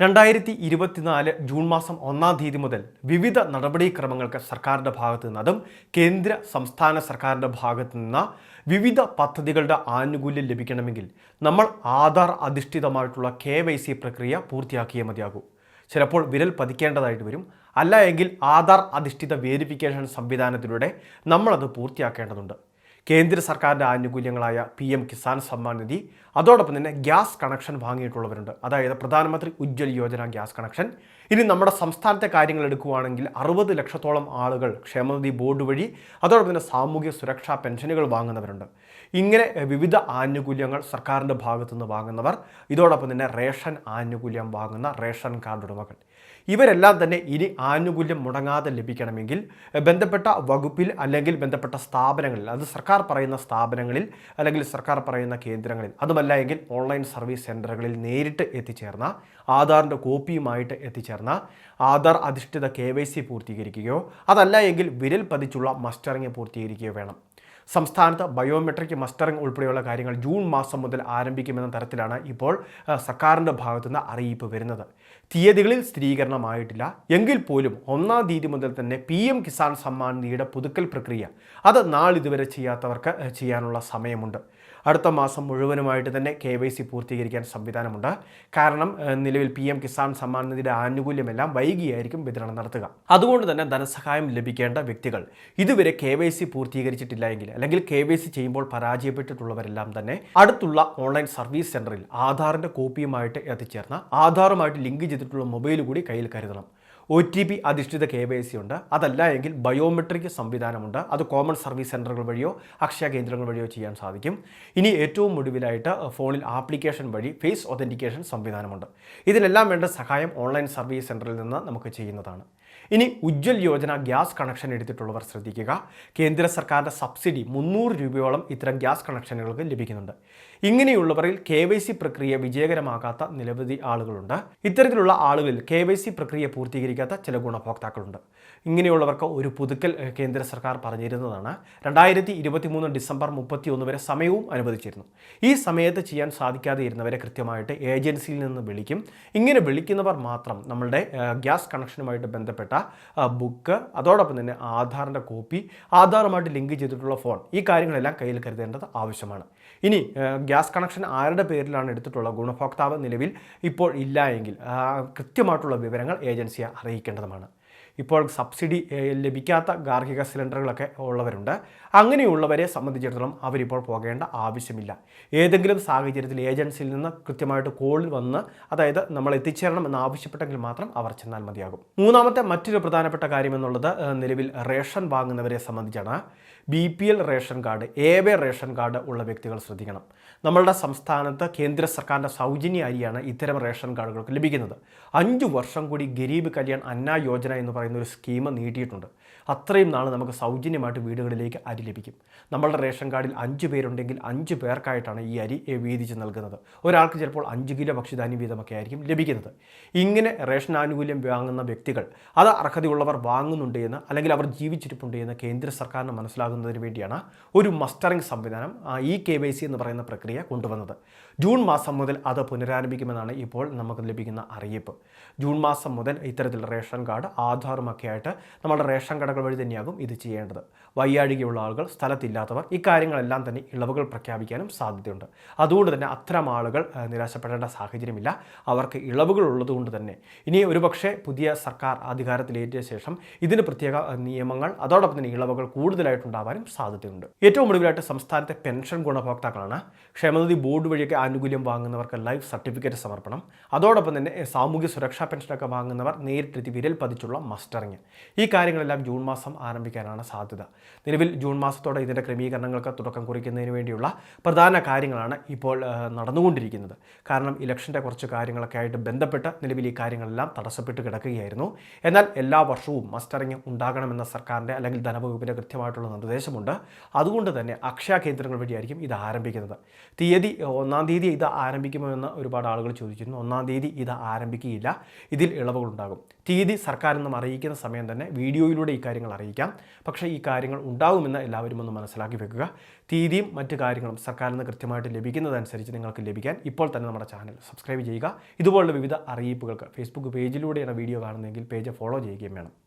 2024 June മാസം 1-ാം തീയതി മുതൽ വിവിധ നടപടിക്രമങ്ങൾക്ക് സർക്കാരിൻ്റെ ഭാഗത്തു നിന്ന് അതും കേന്ദ്ര സംസ്ഥാന സർക്കാരിൻ്റെ ഭാഗത്തു നിന്ന് വിവിധ പദ്ധതികളുടെ ആനുകൂല്യം ലഭിക്കണമെങ്കിൽ നമ്മൾ ആധാർ അധിഷ്ഠിതമായിട്ടുള്ള KYC പ്രക്രിയ പൂർത്തിയാക്കിയേ മതിയാകൂ. ചിലപ്പോൾ വിരൽ പതിക്കേണ്ടതായിട്ട് വരും. അല്ല എങ്കിൽ ആധാർ അധിഷ്ഠിത വേരിഫിക്കേഷൻ സംവിധാനത്തിലൂടെ നമ്മളത് പൂർത്തിയാക്കേണ്ടതുണ്ട്. കേന്ദ്ര സർക്കാരിൻ്റെ ആനുകൂല്യങ്ങളായ PM കിസാൻ സമ്മാൻ നിധി, അതോടൊപ്പം തന്നെ ഗ്യാസ് കണക്ഷൻ വാങ്ങിയിട്ടുള്ളവരുണ്ട്. അതായത് പ്രധാനമന്ത്രി ഉജ്ജ്വൽ യോജന ഗ്യാസ് കണക്ഷൻ. ഇനി നമ്മുടെ സംസ്ഥാനത്തെ കാര്യങ്ങൾ എടുക്കുകയാണെങ്കിൽ 60 ലക്ഷത്തോളം ആളുകൾ ക്ഷേമനിധി ബോർഡ് വഴി അതോടൊപ്പം തന്നെ സാമൂഹ്യ സുരക്ഷാ പെൻഷനുകൾ വാങ്ങുന്നവരുണ്ട്. ഇങ്ങനെ വിവിധ ആനുകൂല്യങ്ങൾ സർക്കാരിൻ്റെ ഭാഗത്തുനിന്ന് വാങ്ങുന്നവർ, ഇതോടൊപ്പം തന്നെ റേഷൻ ആനുകൂല്യം വാങ്ങുന്ന റേഷൻ കാർഡ് ഉടമകൾ, ഇവരെല്ലാം തന്നെ ഇനി ആനുകൂല്യം മുടങ്ങാതെ ലഭിക്കണമെങ്കിൽ ബന്ധപ്പെട്ട വകുപ്പിൽ അല്ലെങ്കിൽ ബന്ധപ്പെട്ട സ്ഥാപനങ്ങളിൽ, അത് സർക്കാർ പറയുന്ന സ്ഥാപനങ്ങളിൽ അല്ലെങ്കിൽ സർക്കാർ പറയുന്ന കേന്ദ്രങ്ങളിൽ, അതുമല്ല എങ്കിൽ ഓൺലൈൻ സർവീസ് സെൻ്ററുകളിൽ നേരിട്ട് എത്തിച്ചേർന്ന ആധാറിൻ്റെ കോപ്പിയുമായിട്ട് എത്തിച്ചേർന്ന ആധാർ അധിഷ്ഠിത KYC പൂർത്തീകരിക്കുകയോ അതല്ല എങ്കിൽ വിരൽ പതിച്ചുള്ള മസ്റ്ററിംഗ് പൂർത്തീകരിക്കുകയോ വേണം. സംസ്ഥാനത്ത് ബയോമെട്രിക് മസ്റ്ററിംഗ് ഉൾപ്പെടെയുള്ള കാര്യങ്ങൾ ജൂൺ മാസം മുതൽ ആരംഭിക്കുമെന്ന തരത്തിലാണ് ഇപ്പോൾ സർക്കാരിൻ്റെ ഭാഗത്തുനിന്ന് അറിയിപ്പ് വരുന്നത്. തീയതികളിൽ സ്ഥിരീകരണമായിട്ടില്ല എങ്കിൽ പോലും 1-ാം തീയതി മുതൽ തന്നെ PM കിസാൻ സമ്മാൻ നിധിയുടെ പുതുക്കൽ പ്രക്രിയ അത് നാളിതുവരെ ചെയ്യാത്തവർക്ക് ചെയ്യാനുള്ള സമയമുണ്ട്. അടുത്ത മാസം മുഴുവനുമായിട്ട് തന്നെ KYC പൂർത്തീകരിക്കാൻ സംവിധാനമുണ്ട്. കാരണം നിലവിൽ PM കിസാൻ സമ്മാൻ നിധിയുടെ ആനുകൂല്യമെല്ലാം വൈകിയായിരിക്കും വിതരണം നടത്തുക. അതുകൊണ്ട് തന്നെ ധനസഹായം ലഭിക്കേണ്ട വ്യക്തികൾ ഇതുവരെ KYC പൂർത്തീകരിച്ചിട്ടില്ല എങ്കിൽ അല്ലെങ്കിൽ KYC ചെയ്യുമ്പോൾ പരാജയപ്പെട്ടിട്ടുള്ളവരെല്ലാം തന്നെ അടുത്തുള്ള ഓൺലൈൻ സർവീസ് സെൻ്ററിൽ ആധാറിൻ്റെ കോപ്പിയുമായിട്ട് എത്തിച്ചേർന്ന ആധാറുമായിട്ട് ലിങ്ക് ചെയ്തിട്ടുള്ള മൊബൈൽ കൂടി കയ്യിൽ കരുതണം. OTP അധിഷ്ഠിത KYC ഉണ്ട്. അതല്ല എങ്കിൽ ബയോമെട്രിക് സംവിധാനമുണ്ട്. അത് കോമൺ സർവീസ് സെൻ്ററുകൾ വഴിയോ അക്ഷയ കേന്ദ്രങ്ങൾ വഴിയോ ചെയ്യാൻ സാധിക്കും. ഇനി ഏറ്റവും ഒടുവിലായിട്ട് ഫോണിൽ ആപ്ലിക്കേഷൻ വഴി ഫേസ് ഒതൻറ്റിക്കേഷൻ സംവിധാനമുണ്ട്. ഇതിനെല്ലാം വേണ്ട സഹായം ഓൺലൈൻ സർവീസ് സെൻ്ററിൽ നിന്ന് നമുക്ക് ചെയ്യുന്നതാണ്. ഇനി ഉജ്ജ്വൽ യോജന ഗ്യാസ് കണക്ഷൻ എടുത്തിട്ടുള്ളവർ ശ്രദ്ധിക്കുക. കേന്ദ്ര സർക്കാരിൻ്റെ സബ്സിഡി 300 രൂപയോളം ഇത്തരം ഗ്യാസ് കണക്ഷനുകൾക്ക് ലഭിക്കുന്നുണ്ട്. ഇങ്ങനെയുള്ളവരിൽ KYC പ്രക്രിയ വിജയകരമാകാത്ത നിരവധി ആളുകളുണ്ട്. ഇത്തരത്തിലുള്ള ആളുകളിൽ KYC പ്രക്രിയ പൂർത്തീകരിക്കാത്ത ചില ഗുണഭോക്താക്കളുണ്ട്. ഇങ്ങനെയുള്ളവർക്ക് ഒരു പുതുക്കൽ കേന്ദ്ര സർക്കാർ പറഞ്ഞിരുന്നതാണ്. 2023 ഡിസംബർ 31 വരെ സമയവും അനുവദിച്ചിരുന്നു. ഈ സമയത്ത് ചെയ്യാൻ സാധിക്കാതെ ഇരുന്നവരെ കൃത്യമായിട്ട് ഏജൻസിയിൽ നിന്ന് വിളിക്കും. ഇങ്ങനെ വിളിക്കുന്നവർ മാത്രം നമ്മളുടെ ഗ്യാസ് കണക്ഷനുമായിട്ട് ബന്ധപ്പെട്ട ബുക്ക്, അതോടൊപ്പം തന്നെ ആധാറിൻ്റെ കോപ്പി, ആധാറുമായിട്ട് ലിങ്ക് ചെയ്തിട്ടുള്ള ഫോൺ, ഈ കാര്യങ്ങളെല്ലാം കയ്യിൽ കരുതേണ്ടത് ആവശ്യമാണ്. ഇനി ഗ്യാസ് കണക്ഷൻ ആരുടെ പേരിലാണ് എടുത്തിട്ടുള്ള ഗുണഭോക്താവ് നിലവിൽ ഇപ്പോൾ ഇല്ല എങ്കിൽ കൃത്യമായിട്ടുള്ള വിവരങ്ങൾ ഏജൻസിയെ അറിയിക്കേണ്ടതുമാണ്. ഇപ്പോൾ സബ്സിഡി ലഭിക്കാത്ത ഗാർഹിക സിലിണ്ടറുകളൊക്കെ ഉള്ളവരുണ്ട്. അങ്ങനെയുള്ളവരെ സംബന്ധിച്ചിടത്തോളം അവരിപ്പോൾ പോകേണ്ട ആവശ്യമില്ല. ഏതെങ്കിലും സാഹചര്യത്തിൽ ഏജൻസിയിൽ നിന്ന് കൃത്യമായിട്ട് കോളിൽ വന്ന് അതായത് നമ്മൾ എത്തിച്ചേരണം എന്ന് ആവശ്യപ്പെട്ടെങ്കിൽ മാത്രം അവർ ചെന്നാൽ മതിയാകും. മൂന്നാമത്തെ മറ്റൊരു പ്രധാനപ്പെട്ട കാര്യം എന്നുള്ളത് നിലവിൽ റേഷൻ വാങ്ങുന്നവരെ സംബന്ധിച്ചാണ്. BPL ration card, AB ration card ഉള്ള വ്യക്തികൾ ശ്രദ്ധിക്കണം. നമ്മളുടെ സംസ്ഥാനത്ത് കേന്ദ്ര സർക്കാരിൻ്റെ സൗജന്യ അരിയാണ് ഇത്തരം റേഷൻ കാർഡുകൾക്ക് ലഭിക്കുന്നത്. 5 വർഷം കൂടി ഗരീബ് കല്യാൺ അന്ന യോജന എന്ന് പറയുന്ന ഒരു സ്കീം നീട്ടിയിട്ടുണ്ട്. അത്രയും നാൾ നമുക്ക് സൗജന്യമായിട്ട് വീടുകളിലേക്ക് അരി ലഭിക്കും. നമ്മളുടെ റേഷൻ കാർഡിൽ 5 പേരുണ്ടെങ്കിൽ 5 പേർക്കായിട്ടാണ് ഈ അരി വീതിച്ച് നൽകുന്നത്. ഒരാൾക്ക് ചിലപ്പോൾ 5 കിലോ ഭക്ഷ്യധാന്യം വീതമൊക്കെ ആയിരിക്കും ലഭിക്കുന്നത്. ഇങ്ങനെ റേഷൻ ആനുകൂല്യം വാങ്ങുന്ന വ്യക്തികൾ അത് അർഹതയുള്ളവർ വാങ്ങുന്നുണ്ട് എന്ന് അല്ലെങ്കിൽ അവർ ജീവിച്ചിരിപ്പുണ്ട് എന്ന് കേന്ദ്ര സർക്കാരിന് മനസ്സിലാകുന്നതിന് വേണ്ടിയാണ് ഒരു മസ്റ്ററിംഗ് സംവിധാനം ഈ KYC എന്ന് പറയുന്ന പ്രക്രിയ കൊണ്ടുവന്നത്. ജൂൺ മാസം മുതൽ അത് പുനരാരംഭിക്കുമെന്നാണ് ഇപ്പോൾ നമുക്ക് ലഭിക്കുന്ന അറിയിപ്പ്. ജൂൺ മാസം മുതൽ ഇത്തരത്തിൽ റേഷൻ കാർഡ് ആധാറുമൊക്കെ ആയിട്ട് നമ്മുടെ റേഷൻ കടകൾ വഴി തന്നെയാകും ഇത് ചെയ്യേണ്ടത്. വയ്യാഴികയുള്ള ആളുകൾ, സ്ഥലത്തില്ലാത്തവർ, ഇക്കാര്യങ്ങളെല്ലാം തന്നെ ഇളവുകൾ പ്രഖ്യാപിക്കാനും സാധ്യതയുണ്ട്. അതുകൊണ്ട് തന്നെ അത്തരം ആളുകൾ നിരാശപ്പെടേണ്ട സാഹചര്യമില്ല. അവർക്ക് ഇളവുകൾ ഉള്ളതുകൊണ്ട് തന്നെ ഇനി ഒരുപക്ഷെ പുതിയ സർക്കാർ അധികാരത്തിലേറ്റിയ ശേഷം ഇതിന് പ്രത്യേക നിയമങ്ങൾ അതോടൊപ്പം തന്നെ ഇളവുകൾ കൂടുതലായിട്ടുണ്ടാവാനും സാധ്യതയുണ്ട്. ഏറ്റവും ഒടുവിലായിട്ട് സംസ്ഥാനത്തെ പെൻഷൻ ഗുണഭോക്താക്കളാണ്. ക്ഷേമനിധി ബോർഡ് വഴിയൊക്കെ ആനുകൂല്യം വാങ്ങുന്നവർക്ക് ലൈഫ് സർട്ടിഫിക്കറ്റ് സമർപ്പണം, അതോടൊപ്പം തന്നെ സാമൂഹ്യ സുരക്ഷാ പെൻഷനൊക്കെ വാങ്ങുന്നവർ നേരിട്ടെത്തി വിരൽ പതിച്ചുള്ള മസ്റ്ററിങ്, ഈ കാര്യങ്ങളെല്ലാം ജൂൺ മാസം ആരംഭിക്കാനാണ് സാധ്യത. നിലവിൽ ജൂൺ മാസത്തോടെ ഇതിൻ്റെ ക്രമീകരണങ്ങൾക്ക് തുടക്കം കുറിക്കുന്നതിന് വേണ്ടിയുള്ള പ്രധാന കാര്യങ്ങളാണ് ഇപ്പോൾ നടന്നുകൊണ്ടിരിക്കുന്നത്. കാരണം ഇലക്ഷൻ്റെ കുറച്ച് കാര്യങ്ങളൊക്കെ ആയിട്ട് ബന്ധപ്പെട്ട് നിലവിൽ ഈ കാര്യങ്ങളെല്ലാം തടസ്സപ്പെട്ട് കിടക്കുകയായിരുന്നു. എന്നാൽ എല്ലാ വർഷവും മസ്റ്ററിങ് ഉണ്ടാകണമെന്ന സർക്കാരിൻ്റെ അല്ലെങ്കിൽ ധനവകുപ്പിൻ്റെ കൃത്യമായിട്ടുള്ള നിർദ്ദേശമുണ്ട്. അതുകൊണ്ട് തന്നെ അക്ഷയ കേന്ദ്രങ്ങൾ വഴിയായിരിക്കും ഇത് ആരംഭിക്കുന്നത്. തീയതി 1-ാം തീയതി ഇത് ആരംഭിക്കുമോ എന്ന് ഒരുപാട് ആളുകൾ ചോദിച്ചിരുന്നു. 1-ാം തീയതി ഇത് ആരംഭിക്കുകയില്ല. ഇതിൽ ഇളവുകളുണ്ടാകും. തീയതി സർക്കാരിൽ നിന്നും അറിയിക്കുന്ന സമയം തന്നെ വീഡിയോയിലൂടെ ഈ കാര്യങ്ങൾ അറിയിക്കാം. പക്ഷേ ഈ കാര്യങ്ങൾ ഉണ്ടാകുമെന്ന് എല്ലാവരും ഒന്ന് മനസ്സിലാക്കി വെക്കുക. തീയതിയും മറ്റു കാര്യങ്ങളും സർക്കാരിൽ നിന്ന് കൃത്യമായിട്ട് ലഭിക്കുന്നതനുസരിച്ച് നിങ്ങൾക്ക് ലഭിക്കാൻ ഇപ്പോൾ തന്നെ നമ്മുടെ ചാനൽ സബ്സ്ക്രൈബ് ചെയ്യുക. ഇതുപോലുള്ള വിവിധ അറിയിപ്പുകൾക്ക് ഫേസ്ബുക്ക് പേജിലൂടെയാണ് വീഡിയോ കാണുന്നതെങ്കിൽ പേജ് ഫോളോ ചെയ്യുകയും വേണം.